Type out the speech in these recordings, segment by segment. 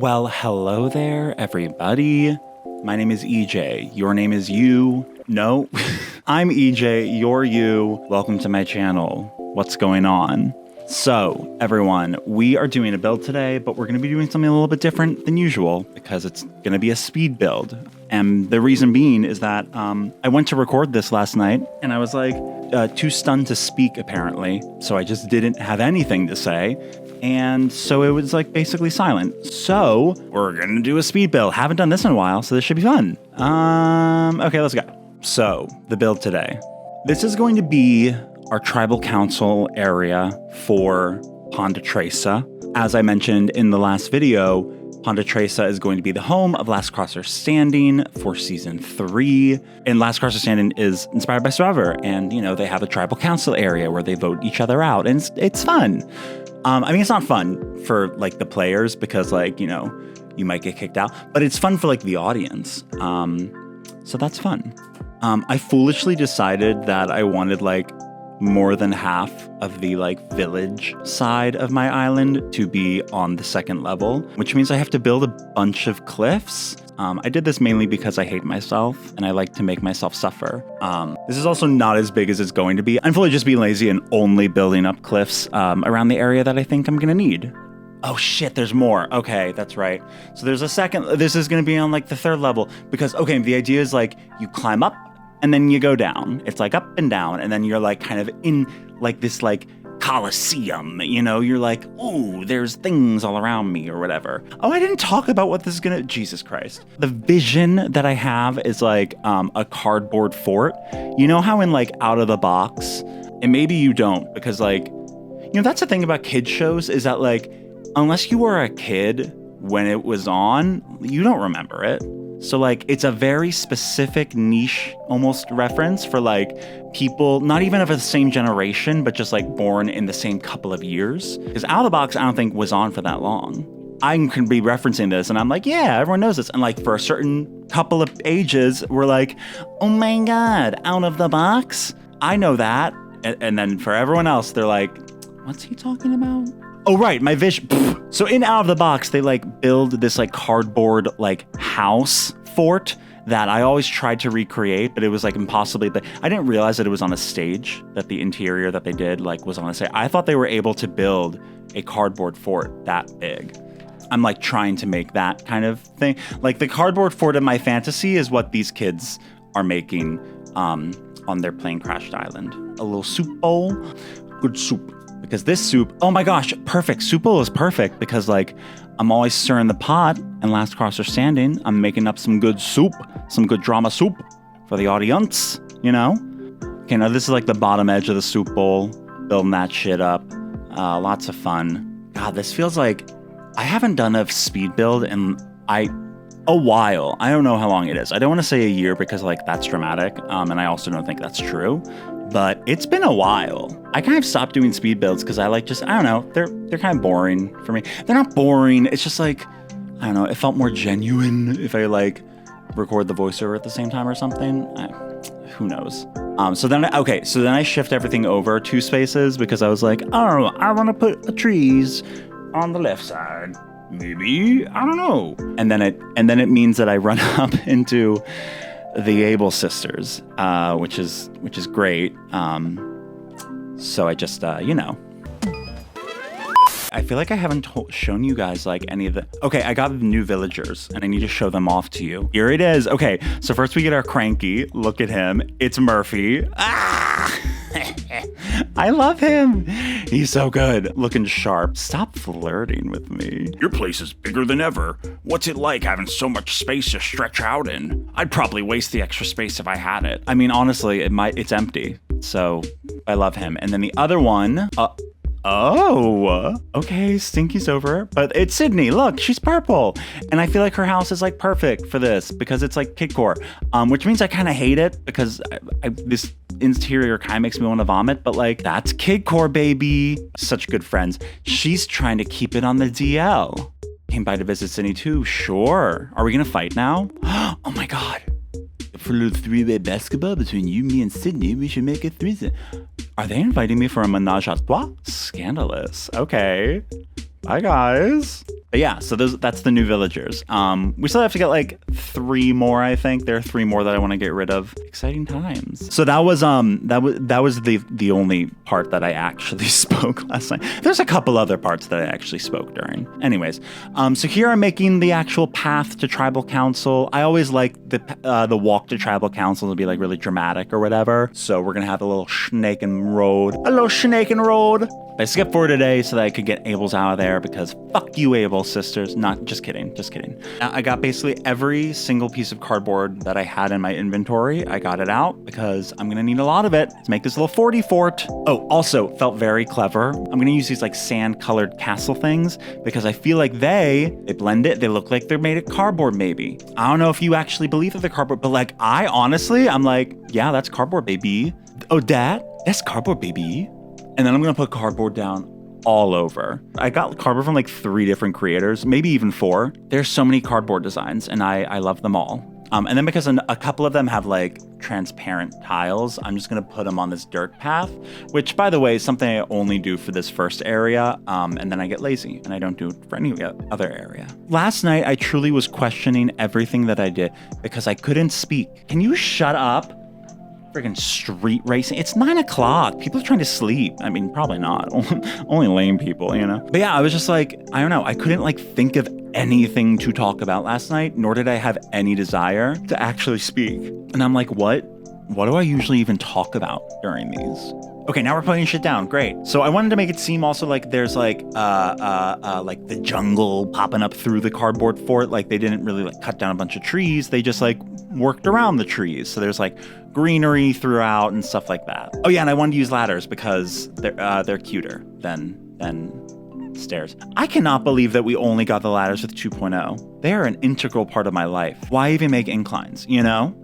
Well, hello there, everybody. My name is EJ. Your name is you. No, I'm EJ. You're you. Welcome to my channel. What's going on? So, everyone, we are doing a build today, but we're going to be doing something a little bit different than usual because it's going to be a speed build. And the reason being is that I went to record this last night and I was like too stunned to speak, apparently. So I just didn't have anything to say. And so it was like basically silent. So we're going to do a speed build. Haven't done this in a while, so this should be fun. Okay, let's go. So the build today. This is going to be our tribal council area for Pondetresa. As I mentioned in the last video, Pondetresa is going to be the home of Last Crosser Standing for Season 3. And Last Crosser Standing is inspired by Survivor. And, you know, they have a tribal council area where they vote each other out. And it's fun. I mean, it's not fun for, like, the players because, like, you know, you might get kicked out. But it's fun for, like, the audience. So that's fun. I foolishly decided that I wanted, like, more than half of the like village side of my island to be on the second level, which means I have to build a bunch of cliffs. I did this mainly because I hate myself and I like to make myself suffer. This is also not as big as it's going to be. I'm fully just being lazy and only building up cliffs around the area that I think I'm gonna need. Oh shit, there's more. Okay, that's right. So there's a second, this is gonna be on like the third level because, okay, the idea is like you climb up and then you go down. It's like up and down. And then you're like kind of in like this like Colosseum, you know, you're like, ooh, there's things all around me or whatever. Oh, I didn't talk about what this is gonna, Jesus Christ. The vision that I have is like a cardboard fort. You know how in like Out of the Box, and maybe you don't because like, you know, that's the thing about kid shows is that like, unless you were a kid when it was on, you don't remember it. So like it's a very specific niche almost reference for like people not even of the same generation, but just like born in the same couple of years. Because Out of the Box I don't think was on for that long. I can be referencing this and I'm like, yeah, everyone knows this. And like for a certain couple of ages, we're like, oh my God, Out of the Box? I know that. And then for everyone else, they're like, what's he talking about? Oh, right, my vision. So in Out of the Box, they like build this like cardboard like house fort that I always tried to recreate, but it was like impossibly big. I didn't realize that it was on a stage, that the interior that they did like was on a stage. I thought they were able to build a cardboard fort that big. I'm like trying to make that kind of thing. Like the cardboard fort in my fantasy is what these kids are making on their plane crashed island. A little soup bowl, good soup. Because this soup, oh my gosh, perfect. Soup bowl is perfect because like I'm always stirring the pot and Last Crosser Standing. I'm making up some good soup, some good drama soup for the audience, you know? Okay, now this is like the bottom edge of the soup bowl, building that shit up. Lots of fun. God, this feels like I haven't done a speed build in a while. I don't know how long it is. I don't want to say a year because like that's dramatic. And I also don't think that's true. But it's been a while. I kind of stopped doing speed builds because I like just, I don't know, they're kind of boring for me. They're not boring. It's just like, I don't know, it felt more genuine if I like record the voiceover at the same time or something. Who knows? So then I shift everything over 2 spaces because I was like, oh, I want to put the trees on the left side. Maybe, I don't know. And then it means that I run up into the Able sisters, which is great. So I just, you know. I feel like I haven't shown you guys like any of the, okay, I got the new villagers and I need to show them off to you. Here it is. Okay, so first we get our Cranky. Look at him. It's Murphy. Ah! I love him. He's so good. Looking sharp. Stop flirting with me. Your place is bigger than ever. What's it like having so much space to stretch out in? I'd probably waste the extra space if I had it. I mean, honestly, it's empty. So I love him. And then the other one, oh, okay, Stinky's over, but it's Sydney. Look, she's purple. And I feel like her house is like perfect for this because it's like kidcore, which means I kind of hate it because this interior kind of makes me want to vomit, but like that's kidcore, baby. Such good friends. She's trying to keep it on the DL. Came by to visit Sydney too. Sure. Are we going to fight now? Oh my God. For a little 3-way basketball between you, me, and Sydney, we should make it 3. Are they inviting me for a menage a trois? Scandalous. Okay. Bye, guys. But yeah, so that's the new villagers. We still have to get like 3 more, I think. There are 3 more that I want to get rid of. Exciting times. So that was the only part that I actually spoke last night. There's a couple other parts that I actually spoke during. Anyways, so here I'm making the actual path to tribal council. I always like the walk to tribal council to be like really dramatic or whatever. So we're gonna have a little snaking road. A little snaking road. I skipped for today so that I could get Abel's out of there because fuck you, Abel sisters. Not just kidding. I got basically every single piece of cardboard that I had in my inventory. I got it out because I'm gonna need a lot of it to make this little forty fort. Oh, also felt very clever. I'm gonna use these like sand colored castle things because I feel like they blend it. They look like they're made of cardboard maybe. I don't know if you actually believe that they're cardboard, but like I'm like, yeah, that's cardboard, baby. Oh, that's cardboard, baby. And then I'm going to put cardboard down all over. I got cardboard from like 3 different creators, maybe even 4. There's so many cardboard designs and I love them all. And then because a couple of them have like transparent tiles, I'm just going to put them on this dirt path, which by the way is something I only do for this first area. And then I get lazy and I don't do it for any other area. Last night, I truly was questioning everything that I did because I couldn't speak. Can you shut up? Friggin' street racing. It's 9 o'clock. People are trying to sleep. I mean, probably not. Only lame people, you know? But yeah, I was just like, I don't know. I couldn't like think of anything to talk about last night, nor did I have any desire to actually speak. And I'm like, what do I usually even talk about during these? Okay, now we're putting shit down. Great. So I wanted to make it seem also like there's like the jungle popping up through the cardboard fort. Like they didn't really like cut down a bunch of trees. They just like worked around the trees. So there's like greenery throughout and stuff like that. Oh yeah, and I wanted to use ladders because they're cuter than stairs. I cannot believe that we only got the ladders with 2.0. They are an integral part of my life. Why even make inclines? You know?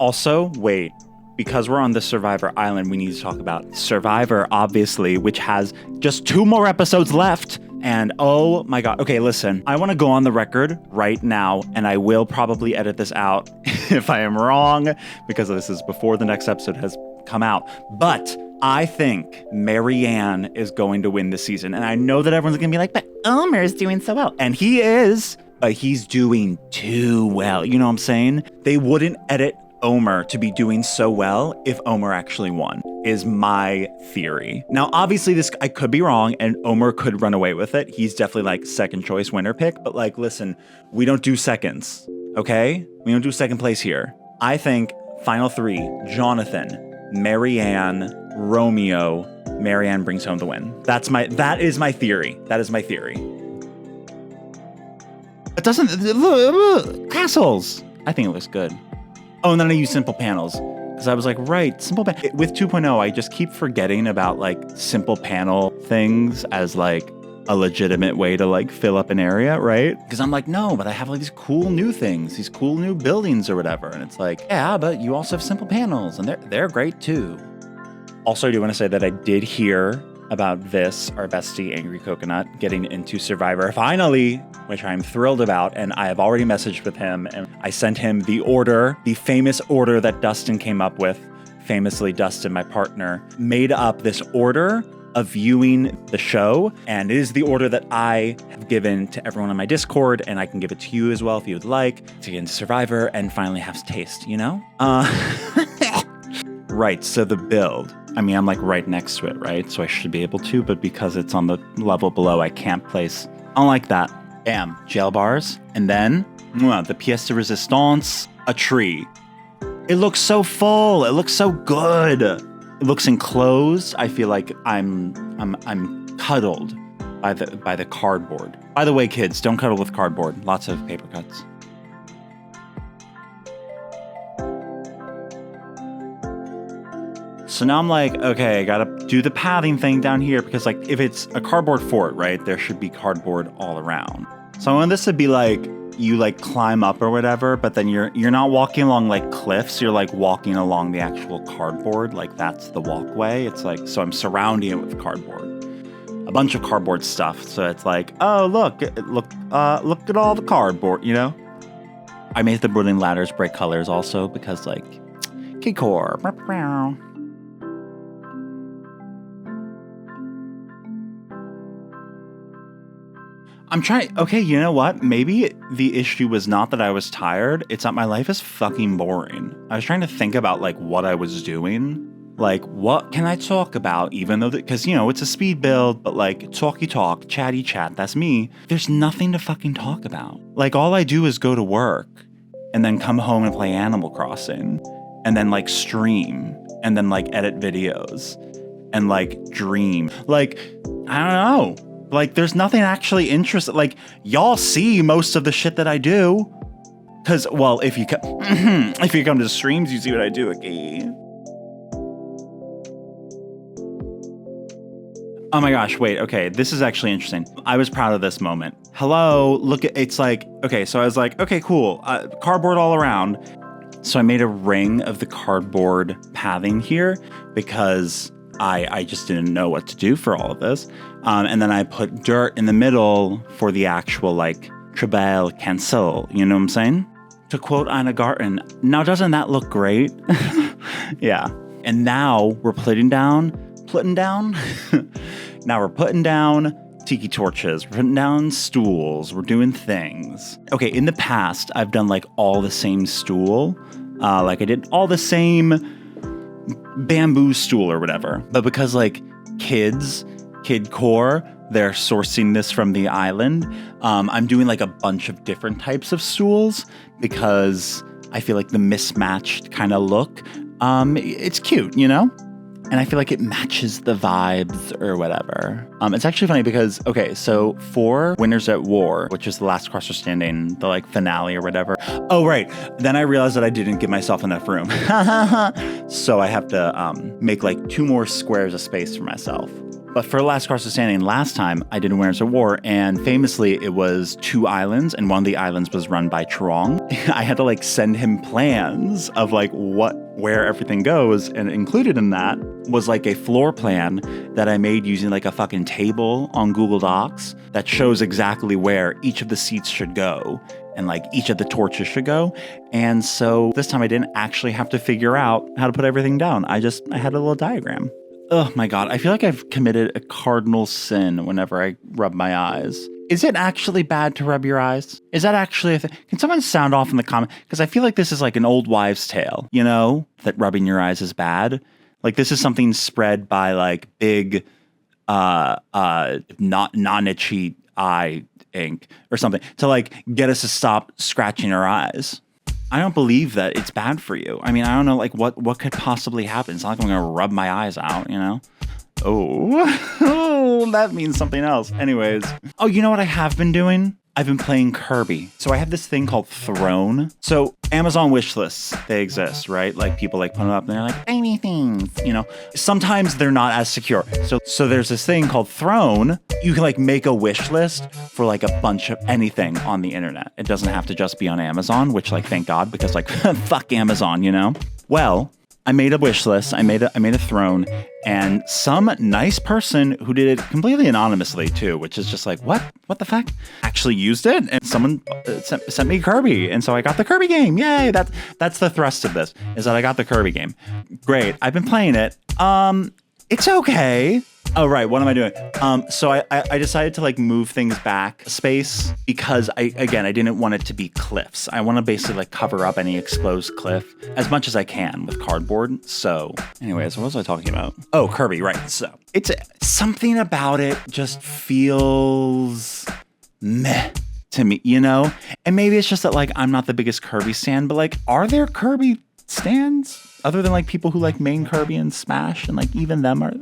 Also, wait. Because we're on the Survivor Island, we need to talk about Survivor, obviously, which has just 2 more episodes left. And oh my God. Okay, listen, I want to go on the record right now, and I will probably edit this out if I am wrong, because this is before the next episode has come out. But I think Marianne is going to win this season. And I know that everyone's going to be like, but Omer is doing so well. And he is, but he's doing too well. You know what I'm saying? They wouldn't edit Omer to be doing so well if Omer actually won, is my theory. Now, obviously, this I could be wrong, and Omer could run away with it. He's definitely like second choice winner pick, but like, listen, we don't do seconds, okay? We don't do second place here. I think final 3, Jonathan, Marianne, Romeo. Marianne brings home the win. That is my theory. That is my theory. It doesn't look, castles. I think it looks good. Oh, and then I use simple panels because I was like, right, with 2.0, I just keep forgetting about like simple panel things as like a legitimate way to like fill up an area, right? Because I'm like, no, but I have like these cool new things, these cool new buildings or whatever. And it's like, yeah, but you also have simple panels and they're great too. Also, I do want to say that I did hear about this, our bestie, Angry Coconut, getting into Survivor finally, which I'm thrilled about. And I have already messaged with him and I sent him the order, the famous order that Dustin came up with. Famously, Dustin, my partner, made up this order of viewing the show. And it is the order that I have given to everyone on my Discord. And I can give it to you as well if you would like to get into Survivor and finally have taste, you know? Right, so the build. I mean, I'm like right next to it, right? So I should be able to, but because it's on the level below, I can't place. I don't like that. Bam, jail bars. And then, the pièce de résistance, a tree. It looks so full. It looks so good. It looks enclosed. I feel like I'm cuddled by the cardboard. By the way, kids, don't cuddle with cardboard. Lots of paper cuts. So now I'm like, okay, I gotta do the pathing thing down here because like if it's a cardboard fort, right, there should be cardboard all around. So I want this to be like you like climb up or whatever, but then you're not walking along like cliffs, you're like walking along the actual cardboard, like that's the walkway. It's like, so I'm surrounding it with cardboard. A bunch of cardboard stuff. So it's like, oh look at all the cardboard, you know? I made the wooden ladders bright colors also because like kidcore. I'm trying. Okay, you know what? Maybe the issue was not that I was tired. It's that my life is fucking boring. I was trying to think about like what I was doing. Like, what can I talk about? Even though, because, you know, it's a speed build, but like talky talk, chatty chat, that's me. There's nothing to fucking talk about. Like, all I do is go to work and then come home and play Animal Crossing and then like stream and then like edit videos and like dream. Like, I don't know. Like, there's nothing actually interesting. Like, y'all see most of the shit that I do. Because, well, if you if you come to streams, you see what I do, okay? Oh my gosh, wait, okay, this is actually interesting. I was proud of this moment. Hello, look at, it's like, okay, so I was like, okay, cool, cardboard all around. So I made a ring of the cardboard pathing here because I just didn't know what to do for all of this. And then I put dirt in the middle for the actual like trebell cancel, you know what I'm saying? To quote Anna Garten, now doesn't that look great? Yeah. And now we're putting down now we're putting down tiki torches, we're putting down stools, we're doing things. Okay, in the past, I've done like all the same stool. Like I did all the same bamboo stool or whatever. But because like kidcore, they're sourcing this from the island, I'm doing like a bunch of different types of stools because I feel like the mismatched kind of look, it's cute, you know? And I feel like it matches the vibes or whatever. It's actually funny because, okay, so for Winners at War, which is the last crosser standing, the like finale or whatever. Oh, right. Then I realized that I didn't give myself enough room. So I have to make like 2 more squares of space for myself. But for Last Crosser Standing last time, I did Winners at War, and famously it was 2 islands, and one of the islands was run by Trong. I had to like send him plans of like where everything goes, and included in that was like a floor plan that I made using like a fucking table on Google Docs that shows exactly where each of the seats should go and like each of the torches should go. And so this time I didn't actually have to figure out how to put everything down. I had a little diagram. Oh my God, I feel like I've committed a cardinal sin whenever I rub my eyes. Is it actually bad to rub your eyes? Is that actually a thing? Can someone sound off in the comment? Because I feel like this is like an old wives' tale, you know, that rubbing your eyes is bad. Like this is something spread by like big, non-itchy eye ink or something to like get us to stop scratching our eyes. I don't believe that it's bad for you. I mean, I don't know, like, what could possibly happen? It's not like I'm going to rub my eyes out, you know? Oh, that means something else. Anyways. Oh, you know what I have been doing? I've been playing Kirby. So I have this thing called Throne. So Amazon wishlists, they exist, right? Like people like put them up and they're like, buy me things, you know? Sometimes they're not as secure. So there's this thing called Throne. You can like make a wish list for like a bunch of anything on the internet. It doesn't have to just be on Amazon, which like, thank God, because like, fuck Amazon, you know? Well, I made a wish list. I made a throne, and some nice person who did it completely anonymously too, which is just like, what the fuck? Actually used it, and someone sent me Kirby, and so I got the Kirby game. Yay! That's the thrust of this, is that I got the Kirby game. Great. I've been playing it. It's okay. Oh, right. What am I doing? So I decided to like move things back a space because I didn't want it to be cliffs. I want to basically like cover up any exposed cliff as much as I can with cardboard. So anyways, what was I talking about? Oh, Kirby. Right. So it's something about it just feels meh to me, you know? And maybe it's just that like, I'm not the biggest Kirby stan, but like, are there Kirby stans? Other than like people who like main Kirby and Smash, and like even them, are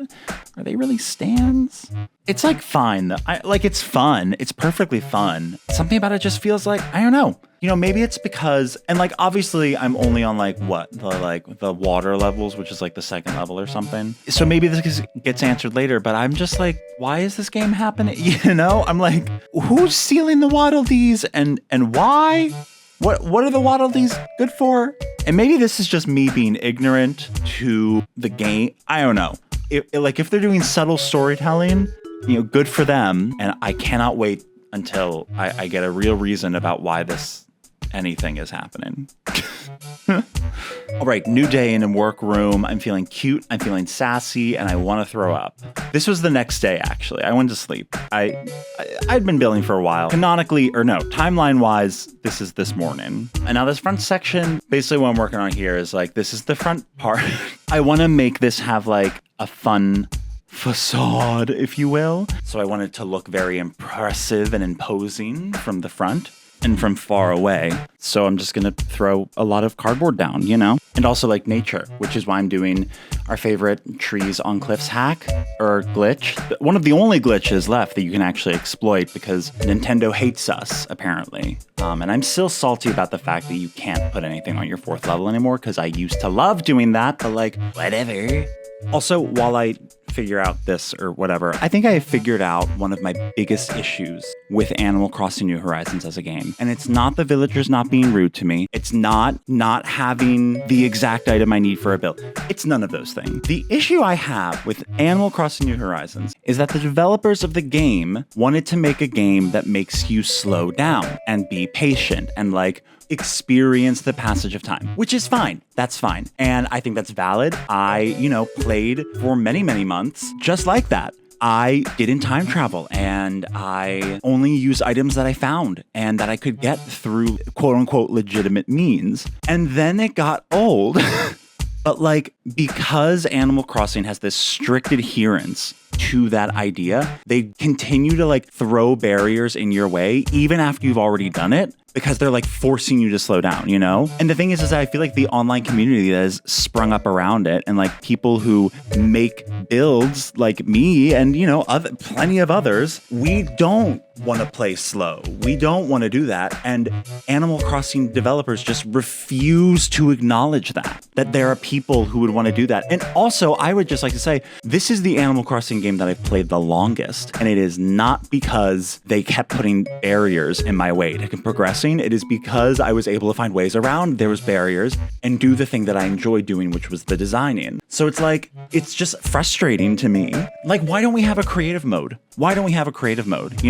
they really stans? It's like fine though. It's fun. It's perfectly fun. Something about it just feels like, I don't know. You know, maybe it's because, and like obviously I'm only on like the water levels, which is like the 2nd level or something. So maybe this gets answered later, but I'm just like, why is this game happening? You know, I'm like, who's stealing the Waddle Dees and why? What are the Waddle Dees good for? And maybe this is just me being ignorant to the game. I don't know. If they're doing subtle storytelling, you know, good for them. And I cannot wait until I get a real reason about why anything is happening. All right, new day in a workroom. I'm feeling cute, I'm feeling sassy, and I want to throw up. This was the next day, actually. I went to sleep. I'd been billing for a while. Canonically, or no, timeline-wise, this is this morning. And now this front section, basically what I'm working on here is like, this is the front part. I want to make this have like a fun facade, if you will. So I want it to look very impressive and imposing from the front and from far away. So I'm just going to throw a lot of cardboard down, you know? And also like nature, which is why I'm doing our favorite trees on cliffs hack or glitch. One of the only glitches left that you can actually exploit because Nintendo hates us, apparently. And I'm still salty about the fact that you can't put anything on your 4th level anymore because I used to love doing that, but like, whatever. Also, while I figure out this or whatever, I think I have figured out one of my biggest issues with Animal Crossing New Horizons as a game. And it's not the villagers not being rude to me. It's not having the exact item I need for a build. It's none of those things. The issue I have with Animal Crossing New Horizons is that the developers of the game wanted to make a game that makes you slow down and be patient and like experience the passage of time, which is fine. That's fine. And I think that's valid. I, played for many, many months just like that. I didn't time travel and I only used items that I found and that I could get through quote unquote legitimate means. And then it got old. But like, because Animal Crossing has this strict adherence to that idea, they continue to like throw barriers in your way even after you've already done it because they're like forcing you to slow down, you know? And the thing is that I feel like the online community that has sprung up around it and like people who make builds like me and, plenty of others, we don't want to play slow. We don't want to do that. And Animal Crossing developers just refuse to acknowledge that there are people who would want to do that. And also, I would just like to say, this is the Animal Crossing game that I've played the longest. And it is not because they kept putting barriers in my way to progressing. It is because I was able to find ways around those barriers and do the thing that I enjoyed doing, which was the designing. So it's like, it's just frustrating to me. Like, why don't we have a creative mode? Why don't we have a creative mode,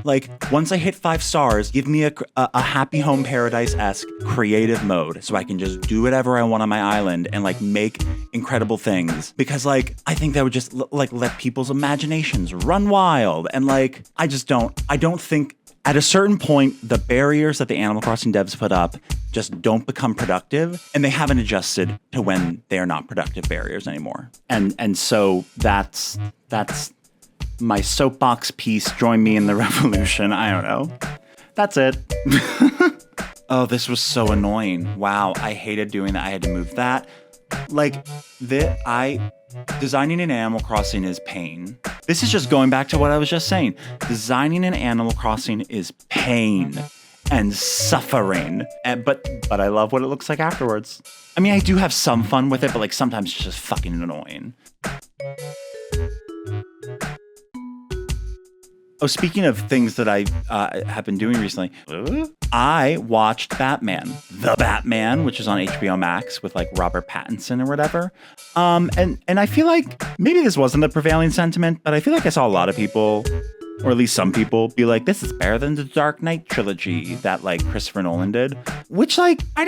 Like, once I hit 5 stars, give me a Happy Home Paradise-esque creative mode so I can just do whatever I want on my island and, like, make incredible things. Because, like, I think that would just, let people's imaginations run wild. And, like, I don't think at a certain point, the barriers that the Animal Crossing devs put up just don't become productive, and they haven't adjusted to when they are not productive barriers anymore. And so that's my soapbox piece. Join me in the revolution. I don't know. That's it. Oh, this was so annoying. Wow, I hated doing that. I had to move that. Designing an Animal Crossing is pain. This is just going back to what I was just saying. Designing an Animal Crossing is pain and suffering. But I love what it looks like afterwards. I mean, I do have some fun with it, but sometimes it's just fucking annoying. Oh, speaking of things that I have been doing recently, I watched Batman, The Batman, which is on HBO Max with Robert Pattinson or whatever. And I feel like maybe this wasn't the prevailing sentiment, but I feel like I saw a lot of people, or at least some people, be like, this is better than the Dark Knight trilogy that Christopher Nolan did, which I don't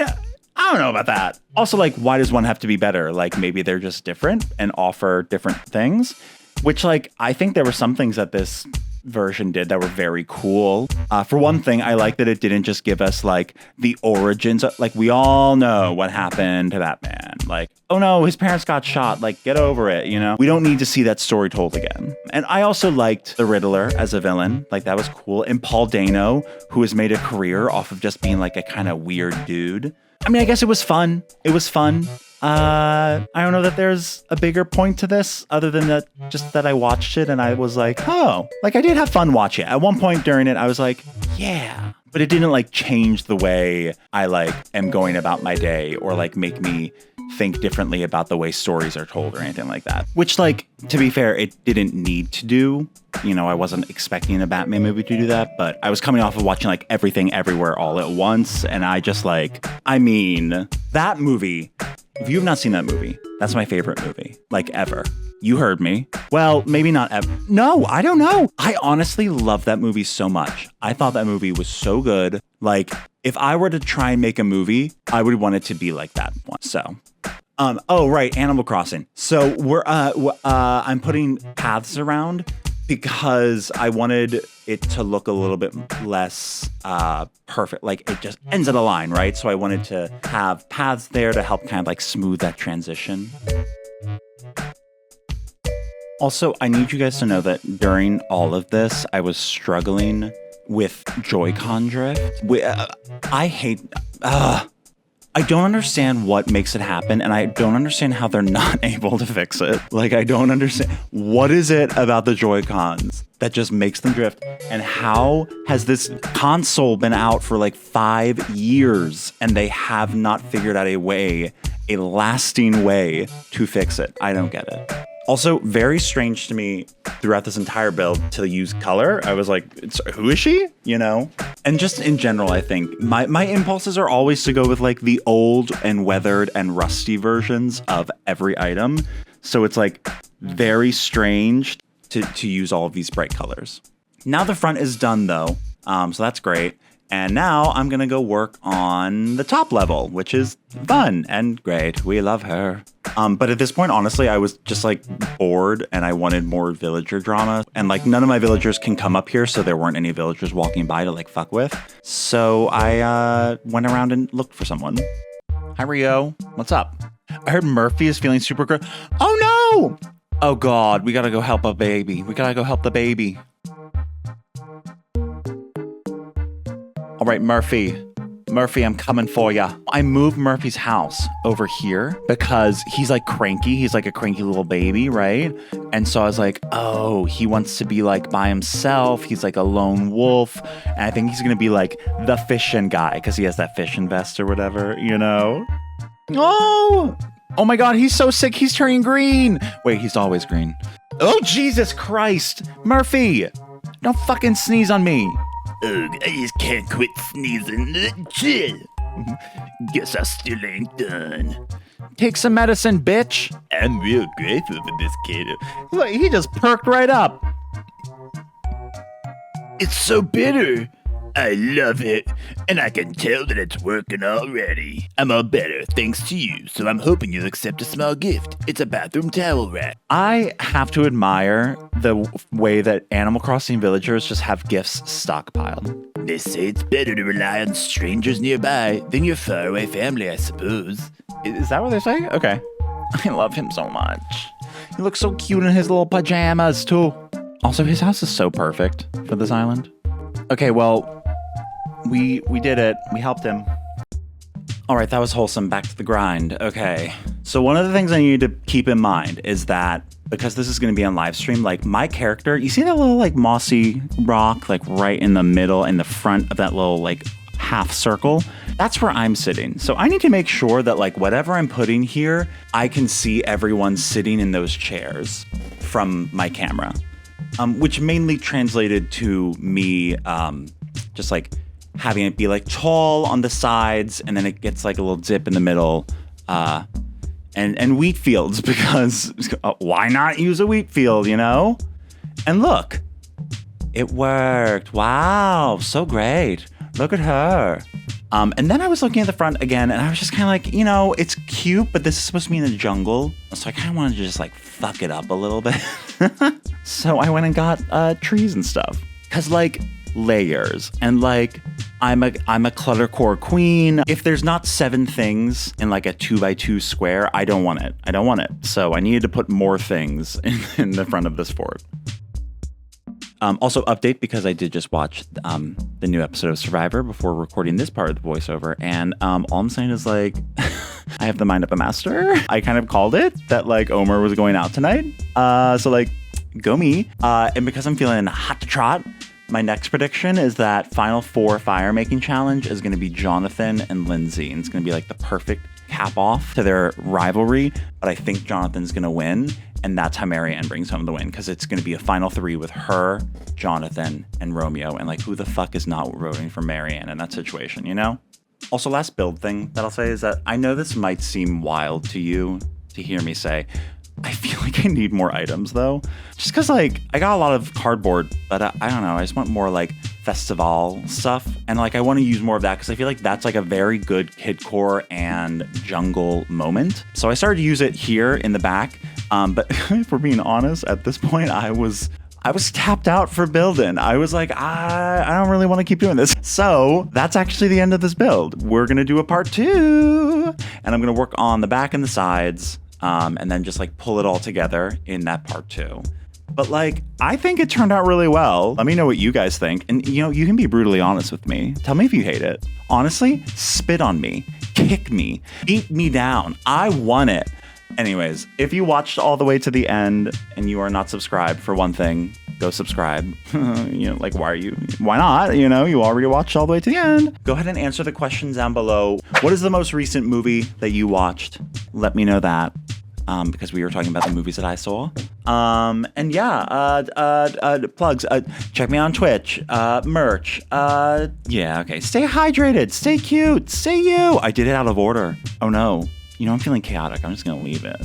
know about that. Also, why does one have to be better? Maybe they're just different and offer different things, which I think there were some things that this version did that were very cool. For one thing, I like that it didn't just give us the origins. We all know what happened to Batman. Oh no, his parents got shot. Get over it, We don't need to see that story told again. And I also liked the Riddler as a villain. That was cool. And Paul Dano, who has made a career off of just being a kind of weird dude. I mean, I guess it was fun. It was fun. I don't know that there's a bigger point to this other than that I watched it and I was oh, I did have fun watching it. At one point during it, I was yeah, but it didn't change the way I am going about my day or make me think differently about the way stories are told or anything like that. Which to be fair, it didn't need to do. I wasn't expecting a Batman movie to do that, but I was coming off of watching Everything Everywhere All at Once, and I just that movie. If you have not seen that movie, that's my favorite movie, ever. You heard me. Well, maybe not ever. No, I don't know. I honestly love that movie so much. I thought that movie was so good. Like, if I were to try and make a movie, I would want it to be like that one. So, oh, right, Animal Crossing. So I'm putting paths around because I wanted it to look a little bit less perfect. Like, it just ends at a line, right? So I wanted to have paths there to help kind of like smooth that transition. Also, I need you guys to know that during all of this, I was struggling with Joy-Con drift. I don't understand what makes it happen, and I don't understand how they're not able to fix it. Like, I don't understand. What is it about the Joy-Cons that just makes them drift? And how has this console been out for like 5 years, and they have not figured out a lasting way to fix it? I don't get it. Also, very strange to me throughout this entire build to use color. I was like, who is she? You know? And just in general, I think my impulses are always to go with like the old and weathered and rusty versions of every item. So it's like very strange to use all of these bright colors. Now the front is done though. So that's great. And now I'm going to go work on the top level, which is fun and great. We love her. But at this point, honestly, I was just like bored and I wanted more villager drama. And like none of my villagers can come up here, so there weren't any villagers walking by to like fuck with. So I went around and looked for someone. Hi, Rio. What's up? I heard Murphy is feeling super good. Oh no! Oh God, we gotta go help a baby. We gotta go help the baby. All right, Murphy, I'm coming for ya. I moved Murphy's house over here because he's like cranky. He's like a cranky little baby, right? And so I was like, oh, he wants to be like by himself. He's like a lone wolf. And I think he's going to be like the fishing guy because he has that fishing vest or whatever, you know? Oh my God, he's so sick. He's turning green. Wait, he's always green. Oh, Jesus Christ. Murphy, don't fucking sneeze on me. Ugh, I just can't quit sneezing. Chill. Guess I still ain't done. Take some medicine, bitch. I'm real grateful for this kid. Look, he just perked right up. It's so bitter. I love it, and I can tell that it's working already. I'm all better thanks to you, so I'm hoping you'll accept a small gift. It's a bathroom towel rack. I have to admire the way that Animal Crossing villagers just have gifts stockpiled. They say it's better to rely on strangers nearby than your faraway family, I suppose. Is that what they say? Okay. I love him so much. He looks so cute in his little pajamas, too. Also, his house is so perfect for this island. Okay, well, we did it. We helped him. All right, that was wholesome. Back to the grind. Okay. So one of the things I need to keep in mind is that because this is going to be on live stream, like my character, you see that little like mossy rock, like right in the middle, in the front of that little like half circle? That's where I'm sitting. So I need to make sure that like whatever I'm putting here, I can see everyone sitting in those chairs from my camera, which mainly translated to me just like having it be like tall on the sides, and then it gets like a little dip in the middle, and wheat fields, because why not use a wheat field, you know? And look, it worked. Wow, so great. Look at her. And then I was looking at the front again, and I was just kind of like, you know, it's cute, but this is supposed to be in the jungle, so I kind of wanted to just like fuck it up a little bit. So I went and got trees and stuff, cause like layers, and like I'm a cluttercore queen. If there's not 7 things in like a 2x2 square, I don't want it. So I needed to put more things in the front of this fort. Also update, because I did just watch the new episode of Survivor before recording this part of the voiceover, and all I'm saying is like I have the mind of a master. I kind of called it that like Omer was going out tonight. So like go me. And because I'm feeling hot to trot, my next prediction is that Final 4 Fire Making Challenge is going to be Jonathan and Lindsay. And it's going to be like the perfect cap off to their rivalry. But I think Jonathan's going to win. And that's how Marianne brings home the win. Because it's going to be a Final 3 with her, Jonathan, and Romeo. And like, who the fuck is not voting for Marianne in that situation, you know? Also, last build thing that I'll say is that I know this might seem wild to you to hear me say, I feel like I need more items though. Just cause like I got a lot of cardboard, but I don't know. I just want more like festival stuff. And like I want to use more of that because I feel like that's like a very good kidcore and jungle moment. So I started to use it here in the back. But if we're being honest, at this point I was tapped out for building. I was like, I don't really want to keep doing this. So that's actually the end of this build. We're going to do a part 2 and I'm going to work on the back and the sides. And then just like pull it all together in that part 2. But like, I think it turned out really well. Let me know what you guys think. And you know, you can be brutally honest with me. Tell me if you hate it. Honestly, spit on me, kick me, beat me down. I want it. Anyways, if you watched all the way to the end and you are not subscribed, for one thing, go subscribe. You know, like, why not? You know, you already watched all the way to the end. Go ahead and answer the questions down below. What is the most recent movie that you watched? Let me know that. Because we were talking about the movies that I saw. And yeah, plugs. Check me on Twitch. Merch. Yeah, okay. Stay hydrated. Stay cute. Stay you. I did it out of order. Oh no. You know, I'm feeling chaotic. I'm just gonna leave it.